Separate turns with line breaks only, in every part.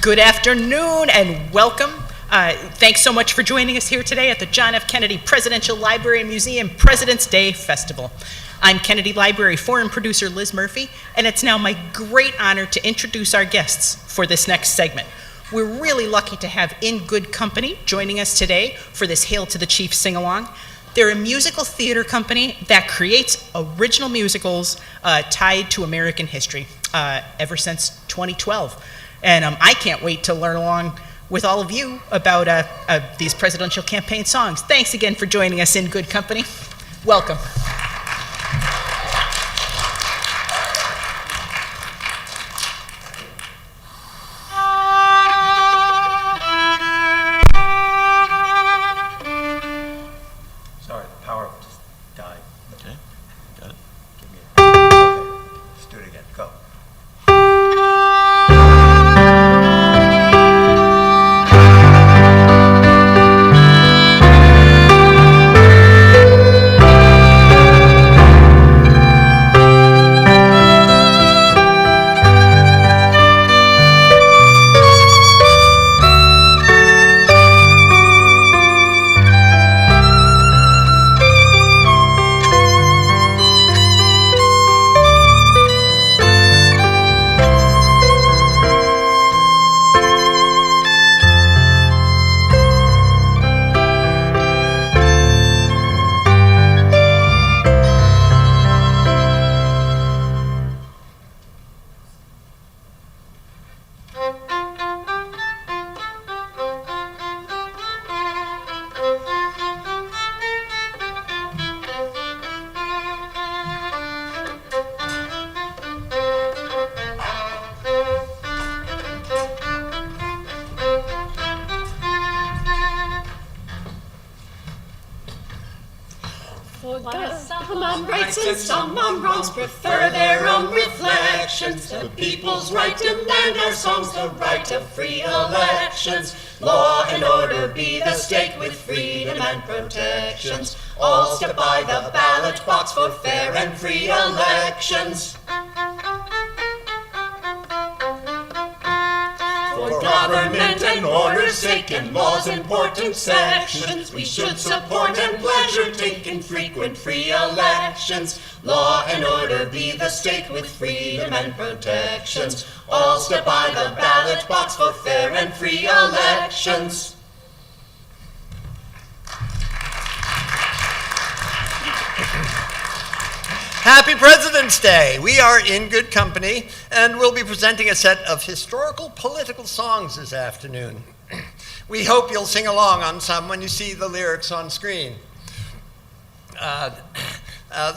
Good afternoon and welcome. Thanks so much for joining us here today at the John F. Kennedy Presidential Library and Museum President's Day Festival. I'm Kennedy Library foreign producer Liz Murphy, and it's now my great honor to introduce our guests for this next segment. We're really lucky to have In Good Company joining us today for this Hail to the Chief sing-along. They're a musical theater company that creates original musicals tied to American history ever since 2012. And I can't wait to learn along with all of you about these presidential campaign songs. Thanks again for joining us In Good Company. Welcome.
Sorry, the power just died.
Okay, got it.
Give me a... Okay, let's do it again. Go.
Some on rights and some on wrongs prefer their own reflections. The people's right demand our songs, the right of free elections. Law and order be the stake with freedom and protections. All step by the ballot box for fair and free elections. For government and order's sake and law's important sections, we should support and pleasure take in frequent free elections. Law and order be the stake with freedom and protections. All step by the ballot box for fair and free elections.
Happy President's Day! We are In Good Company, and we'll be presenting a set of historical political songs this afternoon. We hope you'll sing along on some when you see the lyrics on screen.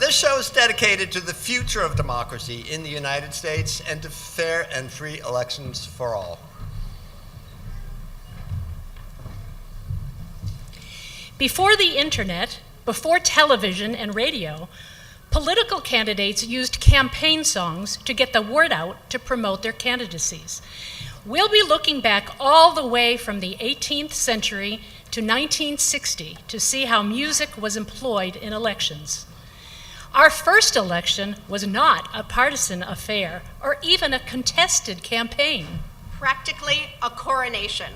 This show is dedicated to the future of democracy in the United States and to fair and free elections for all.
Before the internet, before television and radio, political candidates used campaign songs to get the word out to promote their candidacies. We'll be looking back all the way from the 18th century to 1960 to see how music was employed in elections. Our first election was not a partisan affair or even a contested campaign.
Practically a coronation.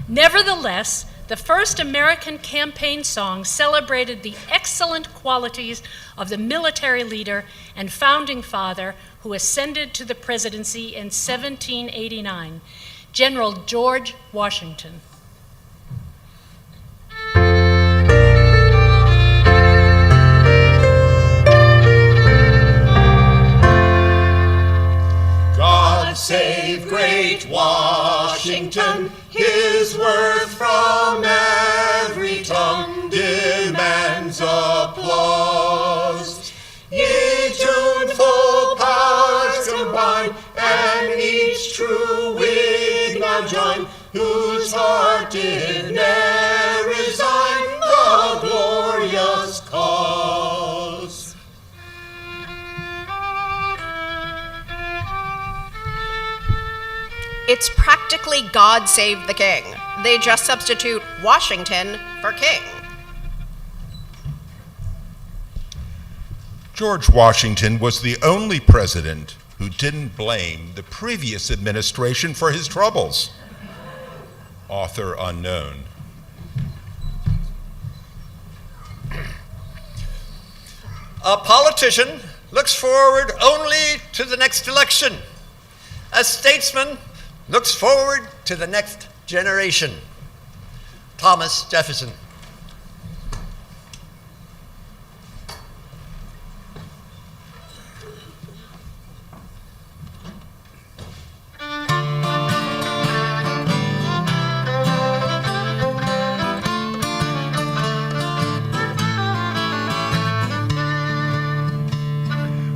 Nevertheless, the first American campaign song celebrated the excellent qualities of the military leader and founding father who ascended to the presidency in 1789, General George Washington.
God save great Washington, his worth from every tongue demands applause. Ye tuneful powers combine, and each true Whig now join, whose heart did ne'er resign the glorious cause.
It's practically God Save the King. They just substitute Washington for king.
George Washington was the only president
who didn't blame the previous administration for his troubles. Author unknown.
A politician looks forward only to the next election. A statesman looks forward to the next generation. Thomas Jefferson.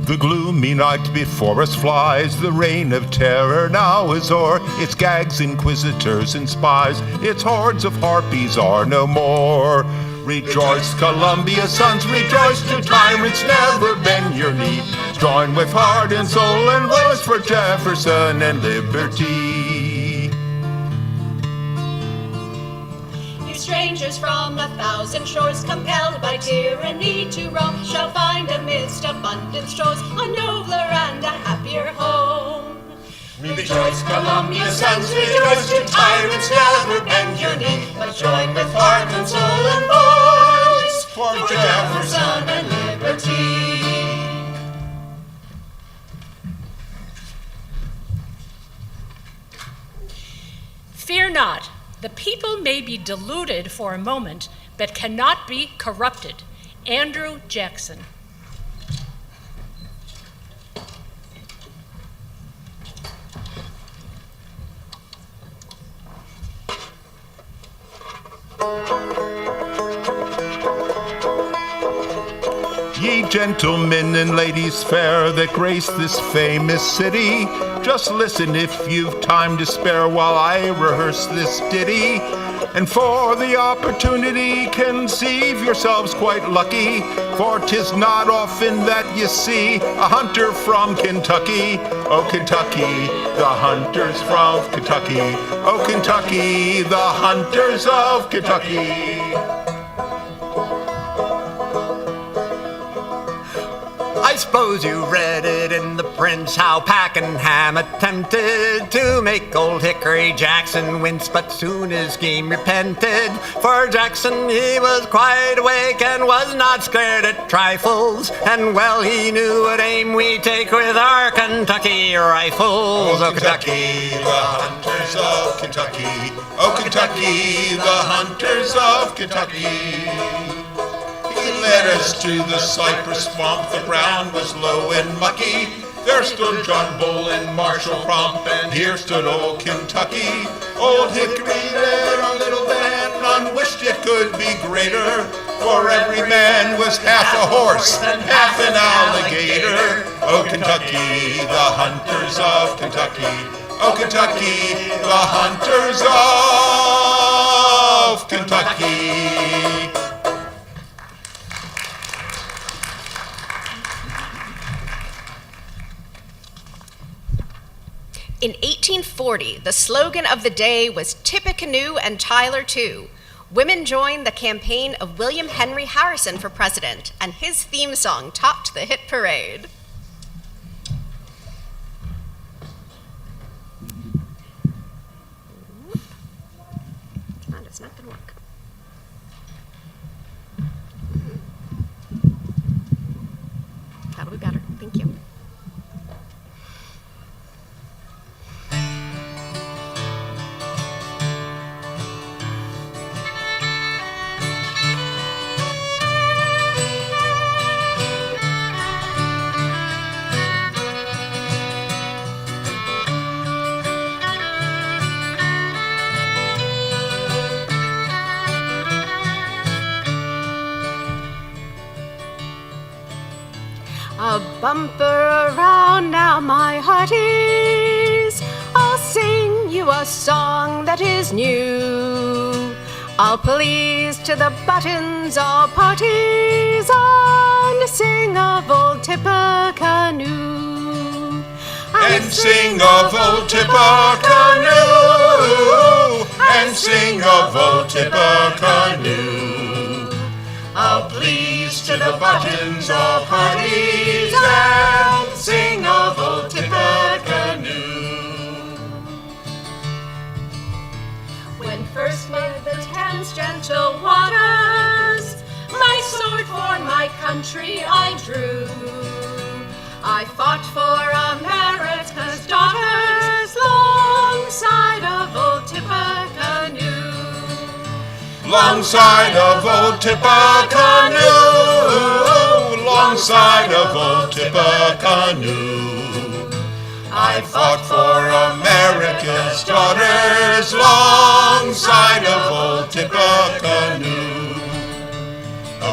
The gloomy night before us flies, the reign of terror now is o'er. Its gags, inquisitors, and spies, its hordes of harpies are no more. Rejoice, Columbia's sons, rejoice, to tyrants never bend your knee. Join with heart and soul and voice for Jefferson and liberty.
Strangers from 1,000 shores, compelled by tyranny to roam, shall find amidst abundant stores a nobler and a happier home. Rejoice, Columbia's sons, rejoice, to tyrants never bend your knee, but join with heart and soul and voice for Jefferson and liberty.
Fear not. The people may be deluded for a moment, but cannot be corrupted. Andrew Jackson.
Ye gentlemen and ladies fair that grace this famous city, just listen if you've time to spare while I rehearse this ditty. And for the opportunity, conceive yourselves quite lucky, for 'tis not often that you see a hunter from Kentucky. Oh, Kentucky, the hunters from Kentucky. Oh, Kentucky, the hunters of Kentucky.
I suppose you read it in the prints how Pakenham attempted to make old Hickory Jackson wince, but soon his scheme repented. For Jackson he was quite awake and was not scared at trifles, and well he knew what aim we take with our Kentucky rifles.
Oh, Kentucky, the hunters of Kentucky. Oh, Kentucky, the hunters of Kentucky. He led us to the cypress swamp, the ground was low and mucky. There stood John Bull and Marshall Crump, and here stood old Kentucky. Old Hickory there, a little band, none wished it could be greater, for every man was half a horse and half an alligator. Oh, Kentucky, the hunters of Kentucky. Oh, Kentucky, the hunters of Kentucky.
In 1840, the slogan of the day was Tippecanoe and Tyler too. Women joined the campaign of William Henry Harrison for president, and his theme song topped the hit parade. Come on, it's not gonna work. That'll be better, thank you. A bumper around now, my hearties. I'll sing you a song that is new. I'll please to the buttons all parties and sing of old Tippecanoe.
And sing of old Tippecanoe. And sing of old Tippecanoe. I'll please to the buttons all parties and sing of old Tippecanoe.
the waters. My sword for my country I drew. I fought for America's daughters, alongside of old Tippecanoe.
Alongside of old Tippecanoe, alongside of old Tippecanoe. I fought for America's daughters, alongside of old Tippecanoe.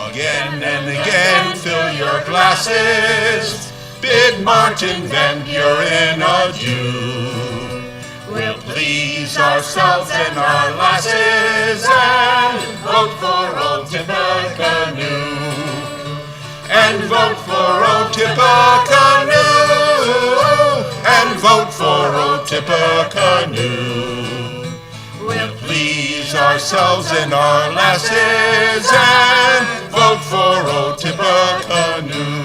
Again and again fill your glasses, bid Martin Van Buren adieu. We'll please ourselves and our lasses and vote for old Tippecanoe. And vote for old Tippecanoe. And vote for old Tippecanoe. We'll please ourselves and our lasses and vote for old Tippecanoe.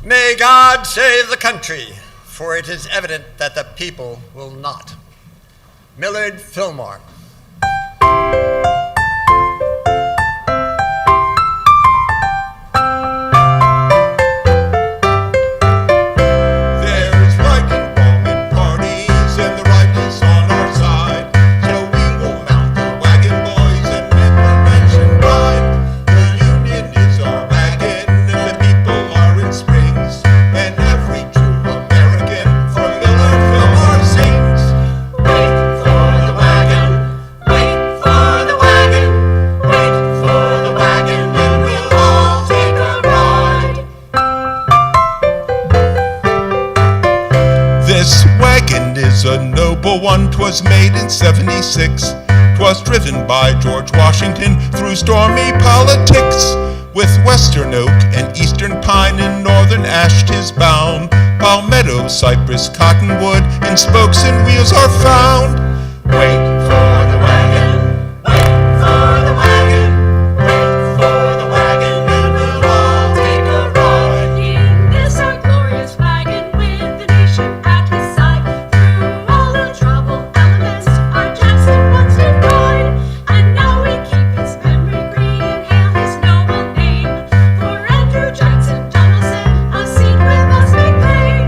May God save the country, for it is evident that the people will not. Millard Fillmore.
A noble one, 'twas made in 76. 'Twas driven by George Washington through stormy politics. With western oak and eastern pine and northern ash 'tis bound. Palmetto, cypress, cottonwood, and spokes and wheels are found. Wait for the wagon, wait for the wagon, wait for the wagon, and we'll all take a ride.
In this our glorious wagon, with the nation at his side, through all the trouble and the mist, our Jackson once did ride. And now we keep his memory green and hail his noble name. For Andrew Jackson Donaldson, a seat with us may claim.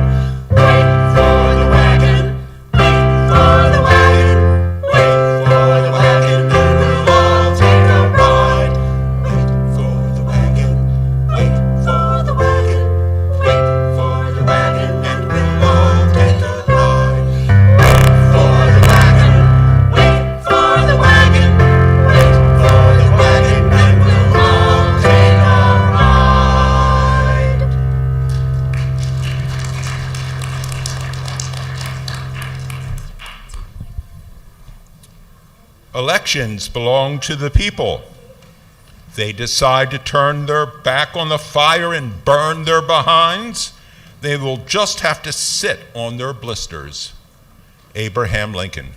Wait for the wagon, wait for the wagon, wait for the wagon, and we'll all take a ride. Wait for the wagon, wait for the wagon, wait for the wagon, and we'll all take a ride. Wait for the wagon, wait for the wagon, wait for the wagon, and we'll all take a ride. Elections belong to the people. They decide to turn their back on the fire and burn their behinds. They will just have to sit on their blisters. Abraham Lincoln.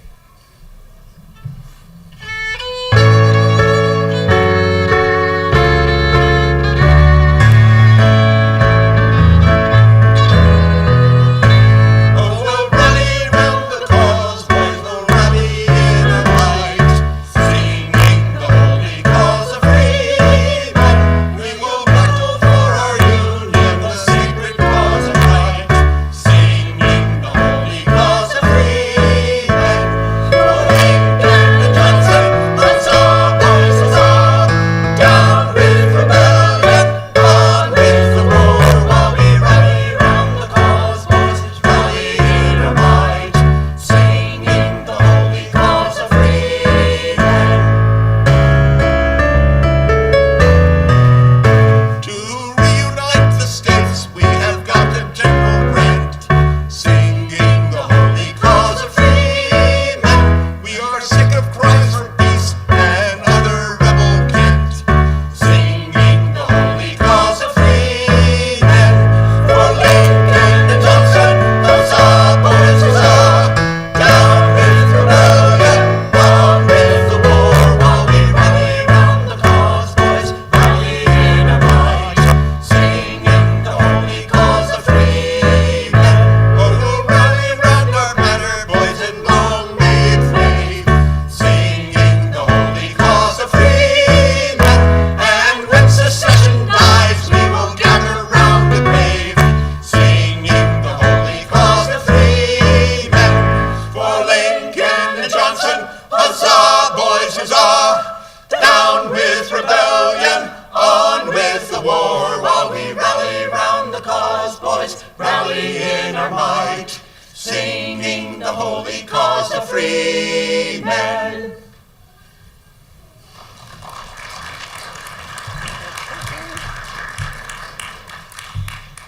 holy cause of freemen.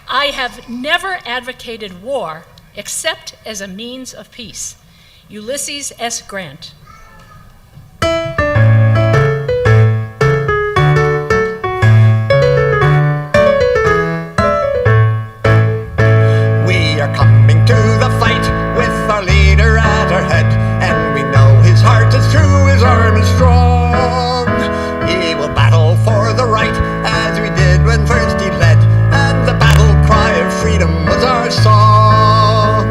I have never advocated war except as a means of peace. Ulysses S. Grant.
We are coming to the fight with our leader at our head, and we know his heart is true, his arm is strong. He will battle for the right as we did when first he led, and the battle cry of freedom was our song.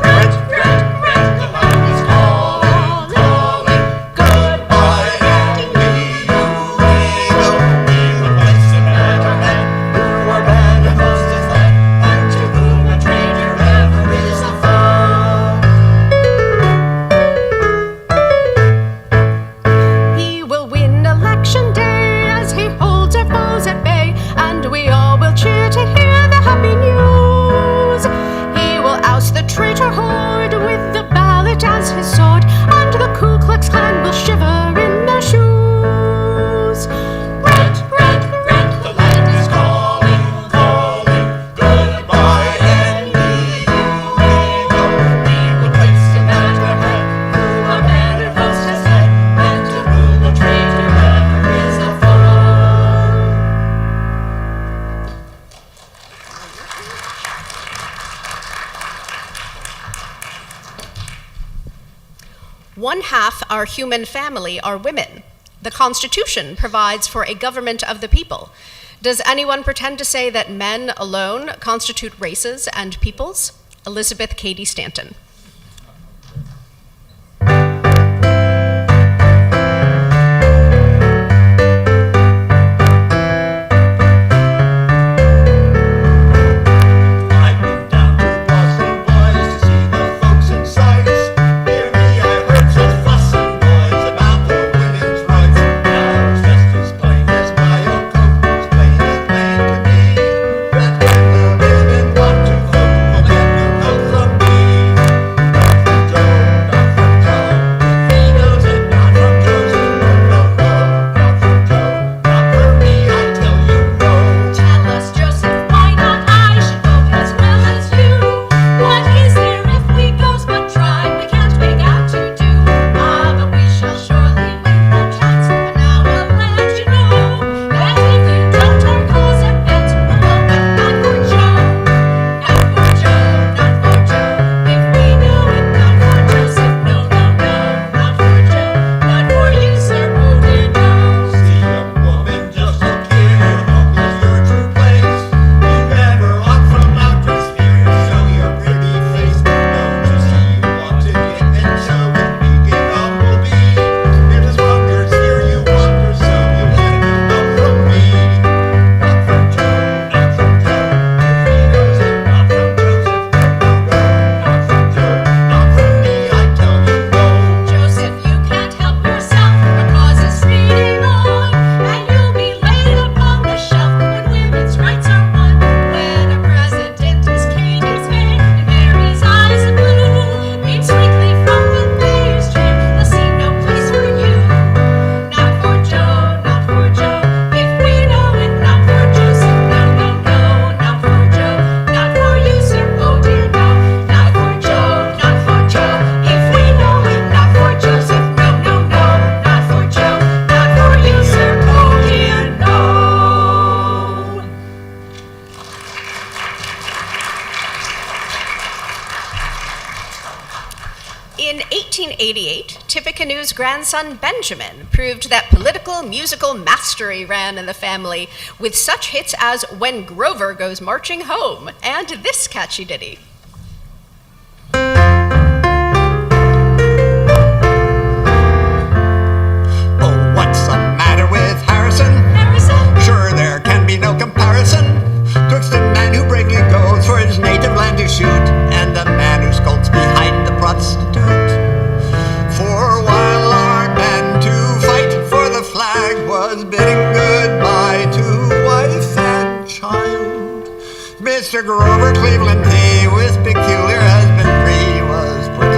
Red, red, red, the land is calling, calling. Goodbye, enemy, you will be replacing at our head. Who our band of hosts is led, and to whom a traitor ever is a foe.
He will win election day as he holds our foes at bay, and we all will cheer to hear the happy news. He will oust the traitor horde with the ballot as his sword, and the Ku Klux Klan will shiver in their shoes.
Red, red, red, the land is calling, calling. Goodbye, enemy, you may go. We will place him at our head, who our banner host has led, and to whom a traitor ever is a foe.
One half our human family are women. The Constitution provides for a government of the people. Does anyone pretend to say that men alone constitute races and peoples? Elizabeth Cady Stanton.
I've been down to Boston, boys, to see the folks inside us. Dear me, I heard such fussing, boys, about the women's rights. Now it's just as plain as my own coat, as plain to me, that when the women want to vote, the men will vote from me. Not from Joe, not from Joe. He knows it, not from Joseph, no, no, no. Not from Joe, not for me, I tell you no.
Tell us, Joseph, why not I should vote as well as you? What is there if we goes but try? We can't make out to do. Ah, but we shall surely win the chance. And now I'll let you know that if you don't, our cause advance. We'll vote, but not for Joe. Not for Joe, not for Joe. If we know it, not for Joseph. No, no, no, not for Joe. Not for you, sir. Oh dear, no.
See, young woman, just look here. Home is your true place. You never walk from outer spheres. Show your pretty face. Don't you see you want to get and show it meek and humble be? It is wonders here you wonder so. You let it go from me. Not from Joe, not from Joe. If he knows it, not from Joseph. No, no, not from Joe, not from me. I tell you no.
Joseph, you can't help yourself. Our cause is speeding on, and you'll be laid upon the shelf when women's rights are won. When a president is king, his mane, and Mary's eyes are blue, beam sweetly from the mayor's chair. There'll seem no place for you. Not for Joe, not for Joe. If we know it, not for Joseph. No, no, no, not for Joe. Not for you, sir. Oh dear, no. Not for Joe, not for Joe. If we know it, not for Joseph. No, no, no, not for Joe. Not for you, sir. Oh dear, no.
In 1888, Tippecanoe's grandson Benjamin proved that political musical mastery ran in the family with such hits as When Grover Goes Marching Home and this catchy ditty.
Oh, what's the matter with Harrison?
Harrison?
Sure, there can be no comparison twixt a man who bravely goes for his native land to shoot and a man who skulks behind the prostitute. For while our band to fight for the flag was bidding goodbye to wife and child, Mr. Grover Cleveland, he with peculiar husbandry was put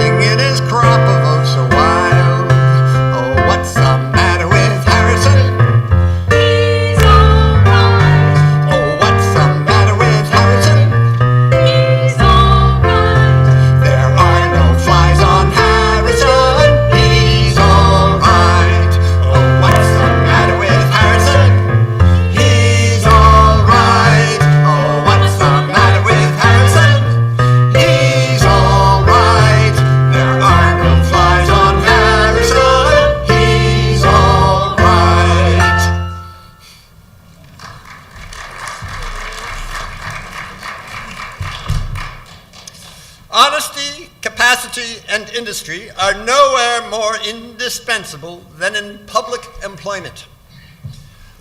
Honesty, capacity, and industry are nowhere more indispensable than in public employment.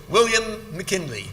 William McKinley.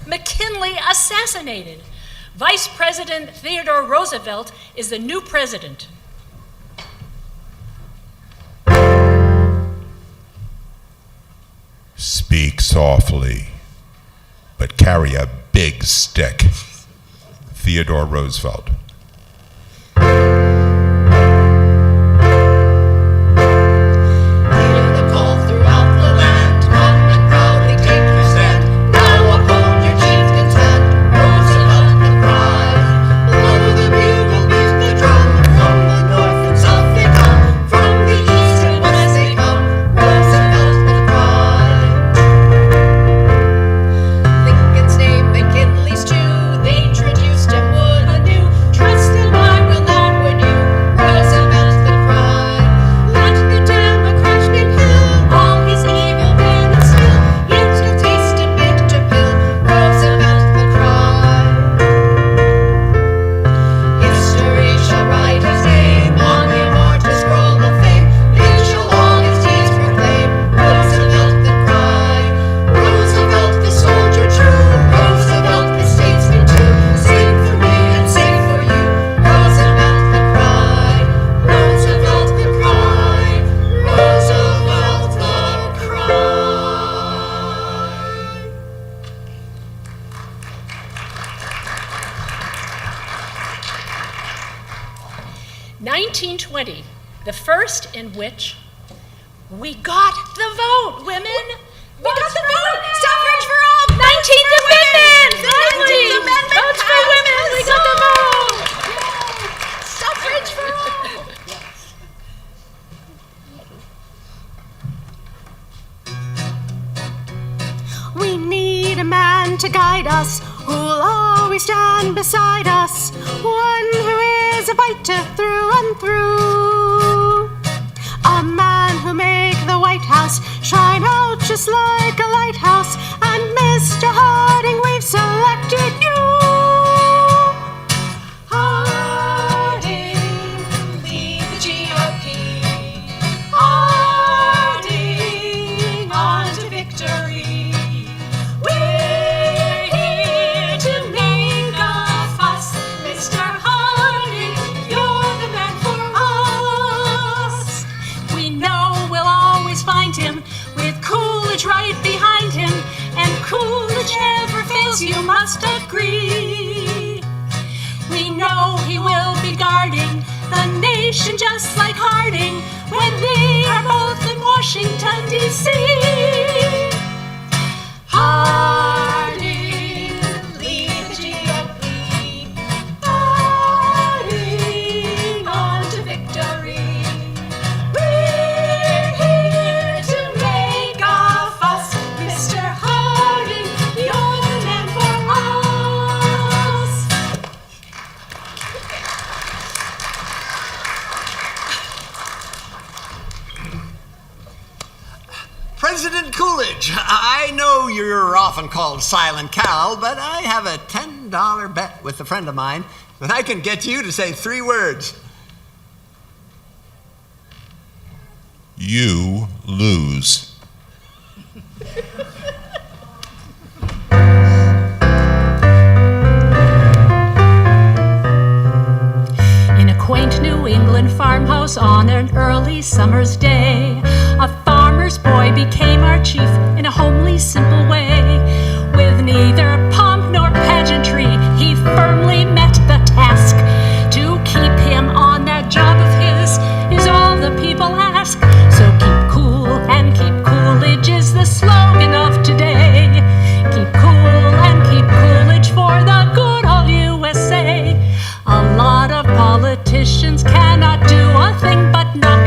McKinley assassinated. Vice President Theodore Roosevelt is the new president.
Speak softly, but carry a big stick. Theodore Roosevelt.
The first in which we got the vote, women.
We got the vote. Suffrage for all.
19th Amendment. Exactly. Votes for women. We got the vote.
Suffrage for
all. We need a man to guide us, who'll always stand beside us, one who is a fighter through and through. A man who make the White House shine out just like a lighthouse. And Mr. Harding, we've selected you.
Harding, lead the GOP. Harding, on to victory. We're here to make a fuss. Mr. Harding, you're the man for us.
We know we'll always find him with Coolidge right behind him, and Coolidge never fails, you must agree. We know he will be guarding the nation just like Harding when they are both in Washington, D.C.
Harding, lead the GOP. Harding, on to victory. We're here to make a fuss. Mr. Harding, you're the man for us.
Coolidge, I know you're often called Silent Cal, but I have a $10 bet with a friend of mine that I can get you to say 3 words.
You lose.
In a quaint New England farmhouse on an early summer's day, a farmer's boy became our chief in a homely, simple way. With neither pomp nor pageantry, he firmly met the task. To keep him on that job of his is all the people ask. So keep cool and keep Coolidge is the slogan of today. Keep cool and keep Coolidge for the good old USA. A lot of politicians cannot do a thing but knock,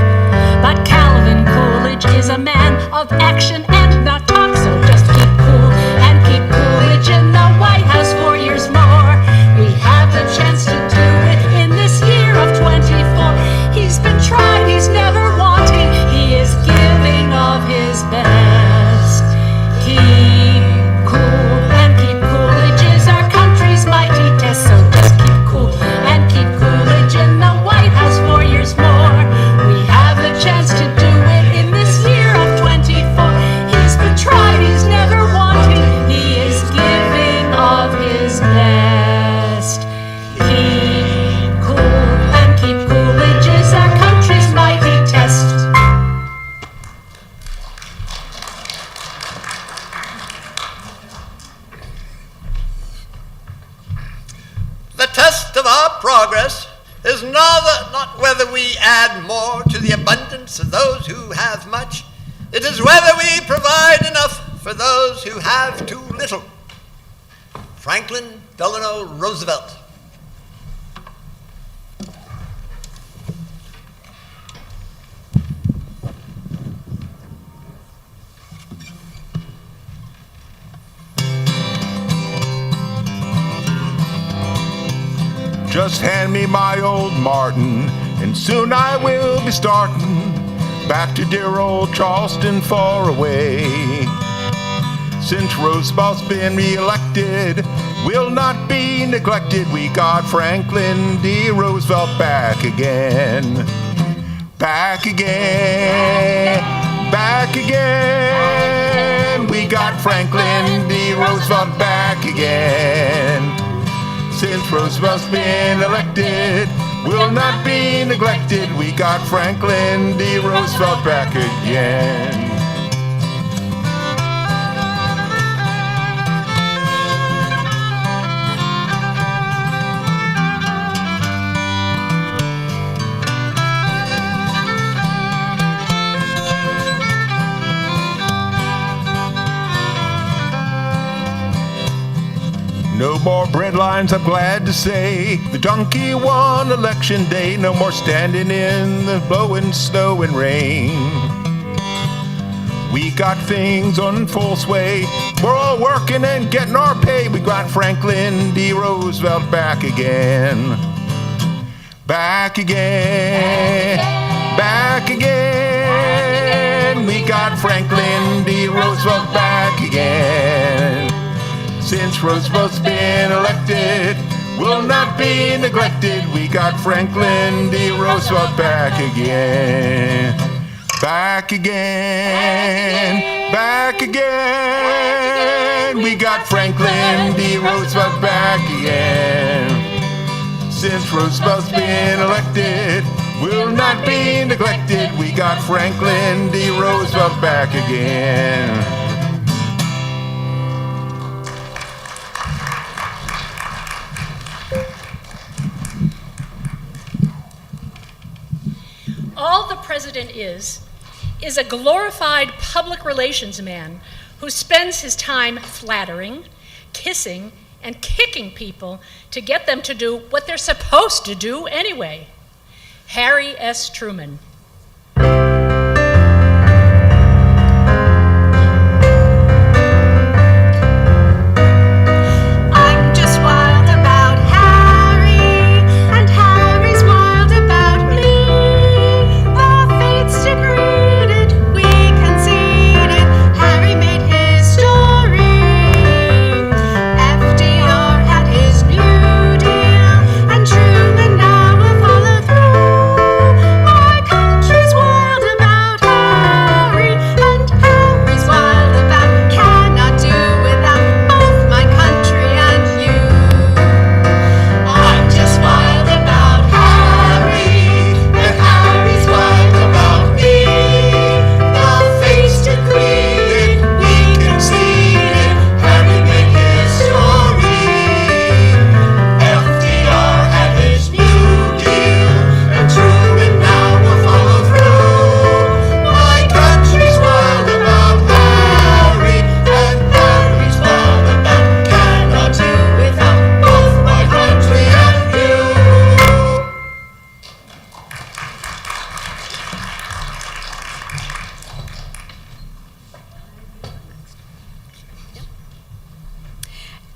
but Calvin Coolidge is a man of action and not talk. So just keep cool and keep Coolidge in the White House 4 years more. We have the chance to do it in this year of 24. He's been tried, he's never wanting, he is giving of his best. Keep cool and keep Coolidge is our country's mighty test. So just keep cool and keep Coolidge in the White House 4 years more. We have the chance to do it in this year of 24. He's been tried, he's never wanting, he is giving of his best. Keep cool and keep Coolidge is our country's mighty test.
The test of our progress is not whether we add more to the abundance of those who have much. It is whether we provide enough for those who have too little. Franklin Delano Roosevelt.
Just hand me my old Martin, and soon I will be starting back to dear old Charleston far away. Since Roosevelt's been re-elected, we'll not be neglected. We got Franklin D. Roosevelt back again. Back again. Back again. We got Franklin D. Roosevelt back again. Since Roosevelt's been elected, we'll not be neglected. We got Franklin D. Roosevelt back again. No more bread lines, I'm glad to say. The donkey won election day. No more standing in the blowing snow and rain. We got things on full sway. We're all working and getting our pay. We got Franklin D. Roosevelt back again. Back again. Back again. We got Franklin D. Roosevelt back again. Since Roosevelt's been elected, we'll not be neglected. We got Franklin D. Roosevelt back again. Back again. Back again. We got Franklin D. Roosevelt back again. Since Roosevelt's been elected, we'll not be neglected. We got Franklin D. Roosevelt back again.
All the president is a glorified public relations man who spends his time flattering, kissing, and kicking people to get them to do what they're supposed to do anyway. Harry S. Truman.
I'm just wild about Harry, and Harry's wild about me. The fates decreed it, we conceded. Harry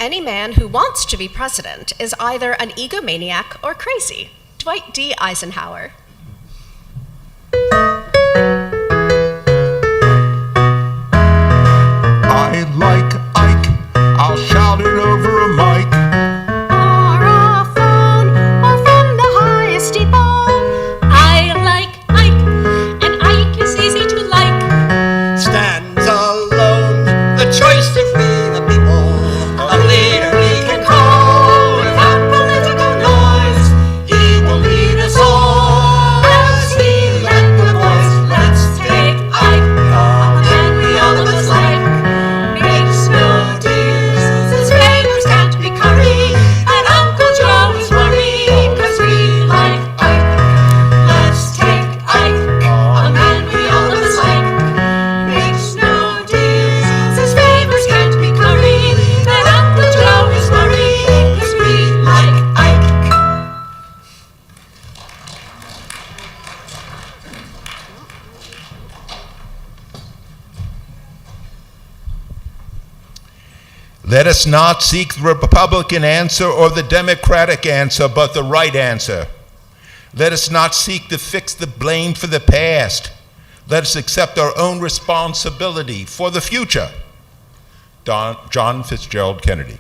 Any man who wants to be president is either an egomaniac or crazy. Dwight D. Eisenhower.
I like Ike, I'll shout it over a mic.
Or a phone, or from the highest steeple.
I like Ike, and Ike is easy to like.
Stands alone, the choice of we the people. A leader we can call without political noise. He will lead us all as he led the boys. Let's take Ike, a man we all of us like. Makes no deals, his favors can't be curried, and Uncle Joe is worried 'cause we like Ike. Let's take Ike, a man we all of us like. Makes no deals, his favors can't be curried, and Uncle Joe is worried 'cause we like Ike.
Let us not seek the Republican answer or the Democratic answer, but the right answer. Let us not seek to fix the blame for the past. Let us accept our own responsibility for the future. John Fitzgerald Kennedy.